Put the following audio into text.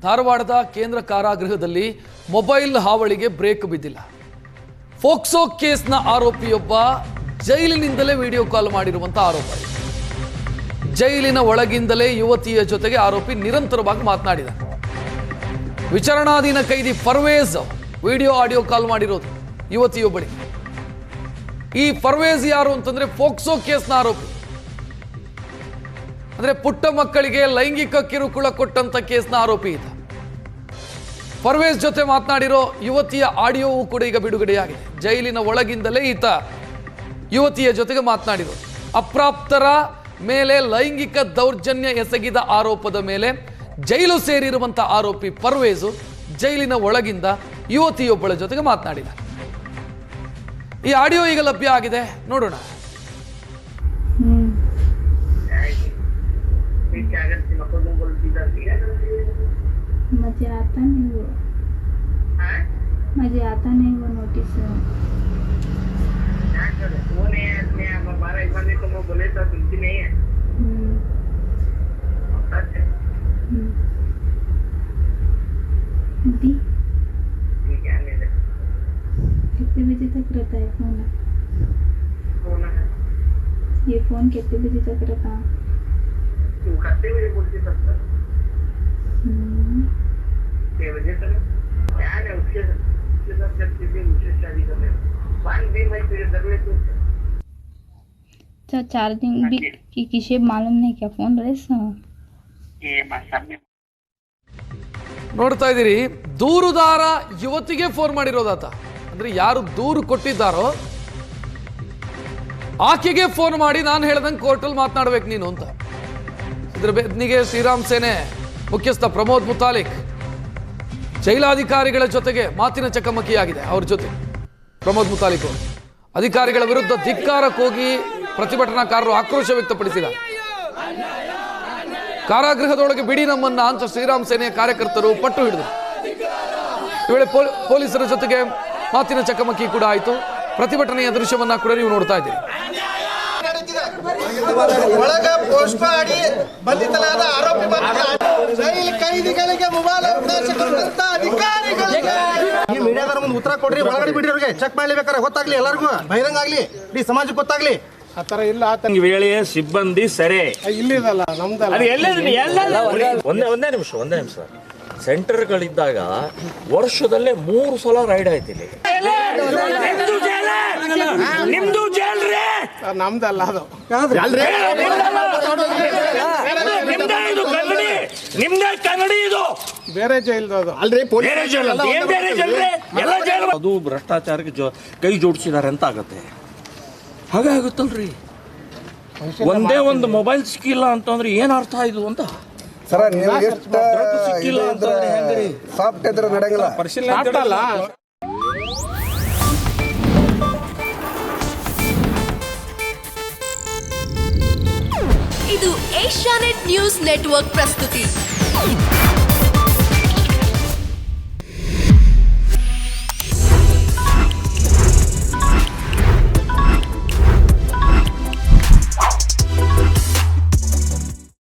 ಧಾರವಾಡದ ಕೇಂದ್ರ ಕಾರಾಗೃಹದಲ್ಲಿ mobile ಹಾವಳಿಗೆ break ಬಿದ್ದಿಲ್ಲ. ಫೋಕ್ಸೋ ಕೇಸ್ನ ಆರೋಪಿಯೊಬ್ಬ ಜೈಲಿನಿಂದಲೇ ವಿಡಿಯೋ ಕಾಲ್ ಮಾಡಿರುವಂತ ಆರೋಪ. ಜೈಲಿನ ಒಳಗಿಂದಲೇ ಯುವತಿಯ ಜೊತೆಗೆ ಆರೋಪಿ ನಿರಂತರವಾಗಿ ಮಾತನಾಡಿದ. ವಿಚಾರಣಾಧೀನ ಕೈದಿ ಪರ್ವೇಜ್ ವಿಡಿಯೋ ಆಡಿಯೋ ಕಾಲ್ ಮಾಡಿರೋದು ಯುವತಿಯೊಬ್ಬಳಿಗೆ. ಈ ಪರ್ವೇಜ್ ಯಾರು ಅಂತಂದ್ರೆ ಫೋಕ್ಸೋ ಕೇಸ್ನ ಆರೋಪಿ. ಅಂದ್ರೆ ಪುಟ್ಟ ಮಕ್ಕಳಿಗೆ ಲೈಂಗಿಕ ಕಿರುಕುಳ ಕೊಟ್ಟಂತ ಕೇಸ್ನ ಆರೋಪಿ ಇದ್ದ. ಪರ್ವೇಜ್ ಜೊತೆ ಮಾತನಾಡಿರೋ ಯುವತಿಯ ಆಡಿಯೋವು ಕೂಡ ಈಗ ಬಿಡುಗಡೆಯಾಗಿದೆ. ಜೈಲಿನ ಒಳಗಿಂದಲೇ ಈತ ಯುವತಿಯ ಜೊತೆಗೆ ಮಾತನಾಡಿರೋದು. ಅಪ್ರಾಪ್ತರ ಮೇಲೆ ಲೈಂಗಿಕ ದೌರ್ಜನ್ಯ ಎಸಗಿದ ಆರೋಪದ ಮೇಲೆ ಜೈಲು ಸೇರಿರುವಂತ ಆರೋಪಿ ಪರ್ವೇಜು ಜೈಲಿನ ಒಳಗಿಂದ ಯುವತಿಯೊಬ್ಬಳ ಜೊತೆಗೆ ಮಾತನಾಡಿದ. ಈ ಆಡಿಯೋ ಈಗ ಲಭ್ಯ ಆಗಿದೆ, ನೋಡೋಣ. मुझे आता नहीं वो नोटिस हमारा इतना नहीं तो वो बोले तो सुनती नहीं है। कितने बजे तक रहता है फोन? ये फोन कितने बजे तक रहता है? कितने बजे बोलती सकता? 6 बजे तक क्या है उसके साथ जब किसी मुझसे शादी कर ले 5 दिन में तुझे जरूरत है। चार्जिंग भी कि किसी मालूम नहीं क्या फोन रेस ये मासाब ನೋಡ್ತಾ ಇದ್ದೀರಿ, ದೂರುದಾರ ಯುವತಿಗೆ ಫೋನ್ ಮಾಡಿರೋದಾತ. ಅಂದ್ರೆ ಯಾರು ದೂರು ಕೊಟ್ಟಿದ್ದಾರೋ ಆಕೆಗೆ ಫೋನ್ ಮಾಡಿ ನಾನು ಹೇಳ್ದಂಗೆ ಕೋರ್ಟಲ್ಲಿ ಮಾತನಾಡ್ಬೇಕು ನೀನು ಅಂತ. ಇದ್ರ ಬೆನ್ನಿಗೆ ಶ್ರೀರಾಮ್ ಸೇನೆ ಮುಖ್ಯಸ್ಥ ಪ್ರಮೋದ್ ಮುತಾಲಿಕ್ ಜೈಲಾಧಿಕಾರಿಗಳ ಜೊತೆಗೆ ಮಾತಿನ ಚಕಮಕಿಯಾಗಿದೆ. ಅವ್ರ ಜೊತೆ ಪ್ರಮೋದ್ ಮುತಾಲಿಕ್ ಅವರು ಅಧಿಕಾರಿಗಳ ವಿರುದ್ಧ ಧಿಕ್ಕಾರಕ್ಕೋಗಿ ಪ್ರತಿಭಟನಾಕಾರರು ಆಕ್ರೋಶ ವ್ಯಕ್ತಪಡಿಸಿದ್ದಾರೆ. ಕಾರಾಗೃಹದೊಳಗೆ ಬಿಡಿ ನಮ್ಮನ್ನ ಅಂತ ಶ್ರೀರಾಮ್ ಸೇನೆಯ ಕಾರ್ಯಕರ್ತರು ಪಟ್ಟು ಹಿಡಿದರು. ಈ ವೇಳೆ ಪೊಲೀಸರ ಜೊತೆಗೆ ಮಾತಿನ ಚಕಮಕಿ ಕೂಡ ಆಯಿತು. ಪ್ರತಿಭಟನೆಯ ದೃಶ್ಯವನ್ನ ಕೂಡ ನೀವು ನೋಡ್ತಾ ಇದ್ದೀರಿ. ಒಳಗ ಪೋಸ್ಟ್ ಮಾಡಿ ಬಂಧಿತನಾದ ಆರೋಪಿ ಜೈಲು ಕೈದಿಗಳಿಗೆ ಮೊಬೈಲ್ ಅವಕಾಶ ಕೊಟ್ಟಂತ ಅಧಿಕಾರಿಗಳಿಗೆ ಈ ಮೀಡಿಯಾದರ ಮುಂದೆ ಉತ್ತರ ಕೊಡ್ರಿ. ಒಳಗಡೆ ಬಿಡ್ರಿ, ಅವ್ರಿಗೆ ಚೆಕ್ ಮಾಡ್ಲೇಬೇಕಾರೆ ಗೊತ್ತಾಗ್ಲಿ, ಎಲ್ಲರಿಗೂ ಬಹಿರಂಗ ಆಗ್ಲಿ, ಇಡೀ ಸಮಾಜಕ್ಕೆ ಗೊತ್ತಾಗ್ಲಿ. ಆತರ ಇಲ್ಲ ವೇಳೆ ಸಿಬ್ಬಂದಿ ಸರಿ ಇಲ್ಲಿದಲ್ಲ ನಮ್ದಲ್ಲ. ಒಂದೇ ನಿಮಿಷ ಸೆಂಟರ್ಗಳಿದ್ದಾಗ ವರ್ಷದಲ್ಲೇ 3 ಸಲ ರೈಡ್ ಆಯ್ತು ಇಲ್ಲಿ. ನಿಮ್ದು ಜೈಲ್ ರೀ, ನಮ್ದಲ್ಲ ಅದು. ನಿಮ್ದೇ ಕನ್ನಡಿ ಇದು, ಬೇರೆ ಜೈಲ್ದು ಅದು ಅಲ್ರಿ. ಅದು ಭ್ರಷ್ಟಾಚಾರಕ್ಕೆ ಕೈ ಜೋಡಿಸಿದ್ದಾರೆ ಅಂತ ಆಗತ್ತೆ. ಹಾಗಾಗುತ್ತಲ್ರಿ, ಒಂದೇ ಒಂದು ಮೊಬೈಲ್ ಸಿಕ್ಕಿಲ್ಲ ಅಂತಂದ್ರೆ ಏನ್ ಅರ್ಥ ಇದು ಅಂತ. ಸರ ನೀವು ಸಿಕ್ಕಿಲ್ಲ ಅಂತಂದ್ರೆ ಹೆಂಗ್ರಿ? ಸಾಫ್ಟ್ ಇದ್ರೆ ನಡೆಯಲ್ಲ, ಪರಿಶೀಲನೆ ಅಲ್ಲ. ಇದು ಏಷ್ಯಾನೆಟ್ ನ್ಯೂಸ್ ನೆಟ್ವರ್ಕ್ ಪ್ರಸ್ತುತಿ.